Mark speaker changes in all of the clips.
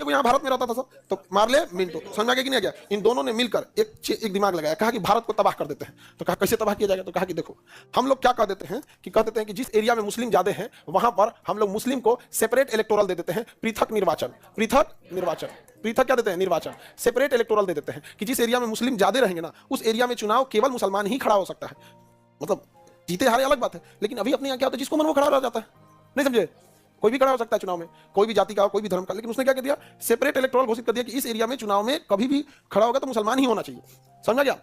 Speaker 1: देखो यहाँ भारत में रहता था सब, तो मार्ले मिंटो, समझ आ गया कि नहीं आ गया? इन दोनों ने मिलकर एक दिमाग लगाया, कहा कि भारत को तबाह कर देते हैं। तो कहा कैसे तबाह किया जाएगा? तो कहा कि देखो हम लोग क्या कह देते हैं कि कह देते हैं कि जिस एरिया में मुस्लिम ज्यादा हैं वहां पर हम लोग मुस्लिम को सेपरेट इलेक्टोरल दे देते हैं, पृथक निर्वाचन, पृथक क्या देते हैं? निर्वाचन, सेपरेट इलेक्टोरल दे देते हैं कि जिस एरिया में मुस्लिम ज्यादा रहेंगे ना उस एरिया में चुनाव केवल मुसलमान ही खड़ा हो सकता है। मतलब जीते हारे अलग बात है, लेकिन अभी अपने यहाँ क्या होता है, जिसको मन वो खड़ा रह जाता है, नहीं समझे? कोई भी खड़ा हो सकता है चुनाव में, कोई भी जाति का, कोई भी धर्म का, लेकिन उसने क्या कर दिया? सेपरेट इलेक्टोरल घोषित कर दिया कि इस एरिया में चुनाव में कभी भी खड़ा होगा तो मुसलमान ही होना चाहिए। समझा गया?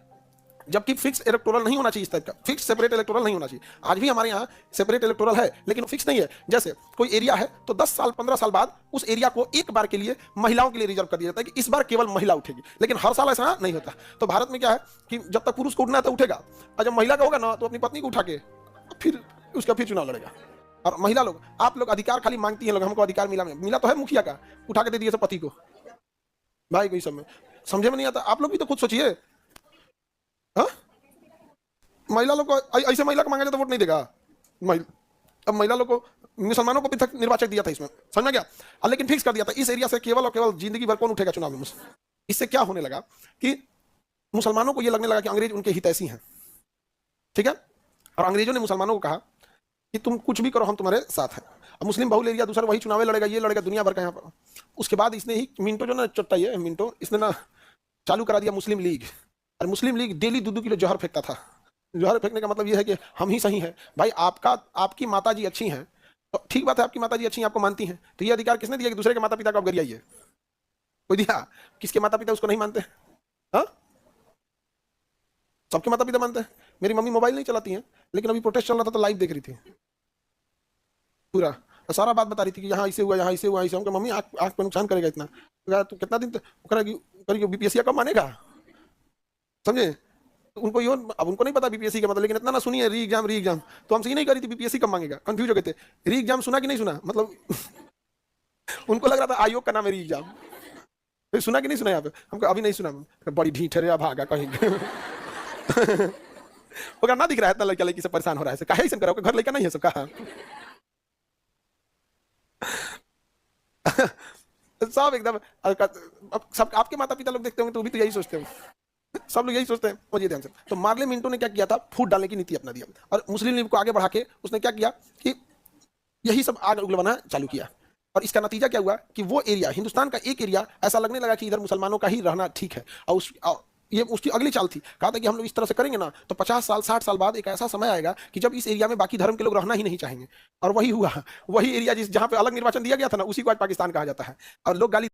Speaker 1: जबकि फिक्स इलेक्टोरल नहीं होना चाहिए, इस टाइप का फिक्स सेपरेट इलेक्टोरल नहीं होना चाहिए। आज भी हमारे यहाँ सेपरेट इलेक्टोरल है, लेकिन फिक्स नहीं है। जैसे कोई एरिया है तो 10 साल 15 साल बाद उस एरिया को एक बार के लिए महिलाओं के लिए रिजर्व कर दिया जाता है कि इस बार केवल महिला उठेगी, लेकिन हर साल ऐसा नहीं होता। तो भारत में क्या है कि जब तक पुरुष को उठना है तो उठेगा, और जब महिला का होगा ना तो अपनी पत्नी को उठा के फिर उसका फिर चुनाव लड़ेगा। और महिला लोग, आप लोग अधिकार खाली मांगती हैं, लोग हमको अधिकार मिला तो है मुखिया का, उठा के दे दिए सब पति को, भाई कोई सब में समझे में नहीं आता। आप लोग भी तो खुद सोचिए, हाँ? महिला लोग को ऐसे महिला को मांगा तो वोट नहीं देगा। अब महिला लोग को, मुसलमानों को भी तक निर्वाचक दिया था इसमें, समझ में गया? लेकिन फिक्स कर दिया था इस एरिया से केवल और केवल जिंदगी भर कौन उठेगा चुनाव में। इससे क्या होने लगा कि मुसलमानों को यह लगने लगा कि अंग्रेज उनके हितैषी हैं, ठीक है? और अंग्रेजों ने मुसलमानों को कहा कि तुम कुछ भी करो हम तुम्हारे साथ हैं। अब मुस्लिम बहुल एरिया दूसरा वही चुनाव लड़ेगा, ये लड़ेगा दुनिया भर का यहाँ पर। उसके बाद इसने ही मिंटो जो ना चट्टा है मिंटो, इसने ना चालू करा दिया मुस्लिम लीग। और मुस्लिम लीग डेली 2-2 किलो जहर फेंकता था। जहर फेंकने का मतलब ये है कि हम ही सही है भाई, आपकी माता जी अच्छी हैं तो ठीक बात है, आपकी माता जी अच्छी हैं, आपको मानती हैं, तो ये अधिकार किसने दिया कि दूसरे के माता पिता को आप गरियाइए? कोई दिया? किसके माता पिता उसको नहीं मानते? हाँ, सबके माता पिता मानते हैं। मेरी मम्मी मोबाइल नहीं चलाती हैं, लेकिन अभी प्रोटेस्ट चल रहा था तो लाइव देख रही थी, पूरा सारा बात बता रही थी कि यहाँ ऐसे हुआ, यहाँ ऐसे हुआ, ऐसे। हम मम्मी आँख पे नुकसान करेगा इतना, तो कितना दिन करेगी बीपीएससी कब मानेगा? समझे? तो उनको यो, अब उनको नहीं पता बीपीएससी का मतलब, लेकिन इतना ना सुनिए री एग्जाम तो हमसे ही नहीं करी थी बीपीएससी कब मांगेगा, कंफ्यूज हो गए थे। री एग्जाम सुना कि नहीं सुना, मतलब उनको लग रहा था आयोग का नाम है री एग्जाम। फिर सुना कि नहीं सुना यहाँ पे? हमको अभी नहीं सुना, बड़ी ढीठ है भागा कहीं वो ना दिख रहा है इतना लड़का लड़की से परेशान हो रहा है, काहे ऐसा करा? घर लड़का नहीं है सब कहा सब एकदम। सब आपके माता पिता लोग देखते होंगे तो भी तो यही सोचते होंगे, सब लोग यही सोचते हैं। मुझे ध्यान से, तो मार्ले मिंटो ने क्या किया था, फूट डालने की नीति अपना दिया, और मुस्लिम लीग को आगे बढ़ा के उसने क्या किया कि यही सब आग उगलवाना चालू किया। और इसका नतीजा क्या हुआ कि वो एरिया, हिंदुस्तान का एक एरिया ऐसा लगने लगा कि इधर मुसलमानों का ही रहना ठीक है। और ये उसकी अगली चाल थी, कहा था कि हम लोग इस तरह से करेंगे ना तो 50 साल 60 साल बाद एक ऐसा समय आएगा कि जब इस एरिया में बाकी धर्म के लोग रहना ही नहीं चाहेंगे। और वही हुआ, वही एरिया जहां पे अलग निर्वाचन दिया गया था ना, उसी को आज पाकिस्तान कहा जाता है। और लोग गाली